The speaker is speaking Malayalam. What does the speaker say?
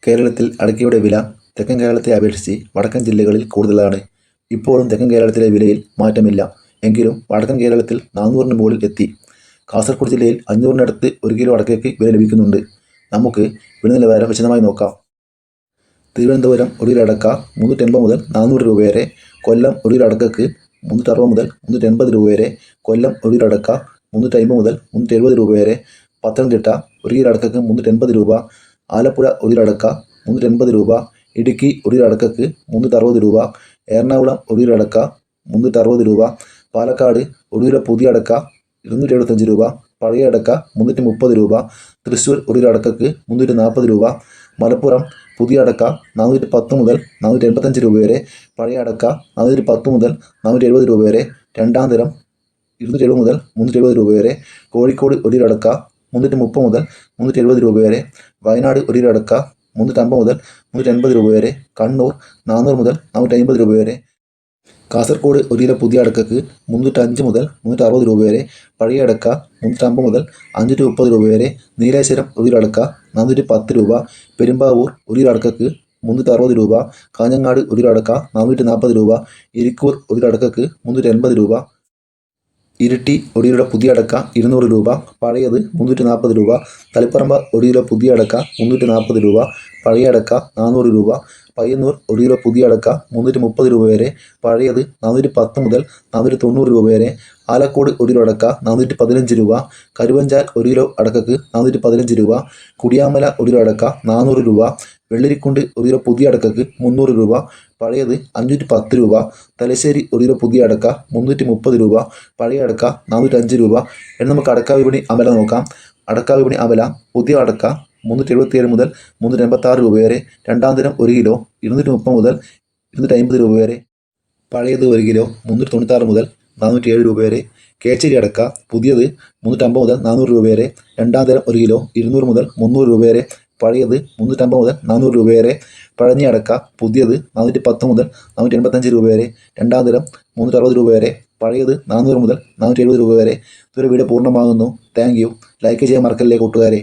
കേരളത്തിൽ അടയ്ക്കയുടെ വില തെക്കൻ കേരളത്തെ അപേക്ഷിച്ച് വടക്കൻ ജില്ലകളിൽ കൂടുതലാണ്. ഇപ്പോഴും തെക്കൻ കേരളത്തിലെ വിലയിൽ മാറ്റമില്ല. എങ്കിലും വടക്കൻ കേരളത്തിൽ 400-ന് മുകളിൽ എത്തി. കാസർഗോഡ് ജില്ലയിൽ 500-നടുത്ത് 1 കിലോ അടയ്ക്കയ്ക്ക് വില ലഭിക്കുന്നുണ്ട്. നമുക്ക് വില നിലവാരം വിശദമായി നോക്കാം. തിരുവനന്തപുരം 1 കിലോ അടയ്ക്ക 380 മുതൽ 400 രൂപ വരെ. കൊല്ലം 1 കിലോ അടയ്ക്കയ്ക്ക് 360 മുതൽ 380 രൂപ വരെ. കൊല്ലം 1 കിലോ അടയ്ക്ക 350 മുതൽ 370 രൂപ വരെ. പത്തനംതിട്ട 1 കിലോ അടയ്ക്കയ്ക്ക് 380 രൂപ. ആലപ്പുഴ 1 കിലോ അടയ്ക്ക 380 രൂപ. ഇടുക്കി 1 കിലോ അടയ്ക്കയ്ക്ക് 360 രൂപ. എറണാകുളം 1 കിലോ അടയ്ക്ക 360 രൂപ. പാലക്കാട് 1 കിലോ പുതിയ അടയ്ക്ക 275 രൂപ. പഴയ അടയ്ക്ക 330 രൂപ. തൃശ്ശൂർ 1 കിലോ അടയ്ക്കയ്ക്ക് 340 രൂപ. മലപ്പുറം പുതിയ അടയ്ക്ക 410 മുതൽ 485 രൂപ വരെ. പഴയ അടയ്ക്ക 410 മുതൽ 470 രൂപ വരെ. രണ്ടാം തരം 270 മുതൽ 370 രൂപ വരെ. കോഴിക്കോട് 1 കിലോ അടയ്ക്ക 330 മുതൽ 370 രൂപ വരെ. വയനാട് 1 കിലോ അടയ്ക്ക 350 മുതൽ 380 രൂപ വരെ. കണ്ണൂർ 400 മുതൽ 450 രൂപ വരെ. കാസർഗോഡ് 1 കിലോ പുതിയ അടയ്ക്കയ്ക്ക് 305 മുതൽ 360 രൂപ വരെ. പഴയ അടയ്ക്ക 350 മുതൽ 530 രൂപ വരെ. നീലേശ്വരം 1 കിലോ അടയ്ക്ക 410 രൂപ. പെരുമ്പാവൂർ 1 കിലോ അടയ്ക്കയ്ക്ക് 360 രൂപ. കാഞ്ഞങ്ങാട് 1 കിലോ അടയ്ക്ക 440 രൂപ. ഇരിക്കൂർ 1 കിലോ അടയ്ക്കയ്ക്ക് 380 രൂപ. ഇരിട്ടി 1 കിലോ പുതിയ അടയ്ക്ക 200 രൂപ. പഴയത് 340 രൂപ. തളിപ്പറമ്പ് 1 കിലോ പുതിയ അടയ്ക്ക 340 രൂപ. പഴയ അടയ്ക്ക 400 രൂപ. പയ്യന്നൂർ 1 കിലോ പുതിയ അടയ്ക്ക 330 രൂപ വരെ. പഴയത് 410 മുതൽ 490 രൂപ വരെ. ആലക്കോട് 1 കിലോ അടയ്ക്ക 415 രൂപ. കരുവഞ്ചാൽ 1 കിലോ അടയ്ക്കയ്ക്ക് 415 രൂപ. കുടിയാമല 1 കിലോ അടയ്ക്ക 400 രൂപ. വെള്ളരിക്കുണ്ട് 1 കിലോ പുതിയ അടയ്ക്കയ്ക്ക് 300 രൂപ. പഴയത് 510 രൂപ. തലശ്ശേരി 1 കിലോ പുതിയ അടയ്ക്ക 330 രൂപ. പഴയ അടയ്ക്ക 405 രൂപ. ഇനി നമുക്ക് അടയ്ക്ക വിപണി അമല നോക്കാം. അടയ്ക്ക വിപണി അമല പുതിയ അടയ്ക്ക 377 മുതൽ 386 രൂപ വരെ. രണ്ടാം തരം 1 കിലോ 230 മുതൽ 250 രൂപ വരെ. പഴയത് 1 കിലോ 396 മുതൽ 407 രൂപ വരെ. കേച്ചേരി അടയ്ക്ക പുതിയത് 350 മുതൽ 400 രൂപ വരെ. രണ്ടാം തരം 1 കിലോ 200 മുതൽ 300 രൂപ വരെ. പഴയത് 350 മുതൽ 400 രൂപ വരെ. പഴഞ്ഞി അടയ്ക്ക പുതിയത് 410 മുതൽ 485 രൂപ വരെ. രണ്ടാം തരം 360 രൂപ വരെ. പഴയത് 400 മുതൽ 470 രൂപ വരെ. ഇതൊരു വീഡിയോ പൂർണ്ണമാകുന്നു. Thank you. ലൈക്ക് ചെയ്യാൻ മറക്കല്ലേ കൂട്ടുകാരെ.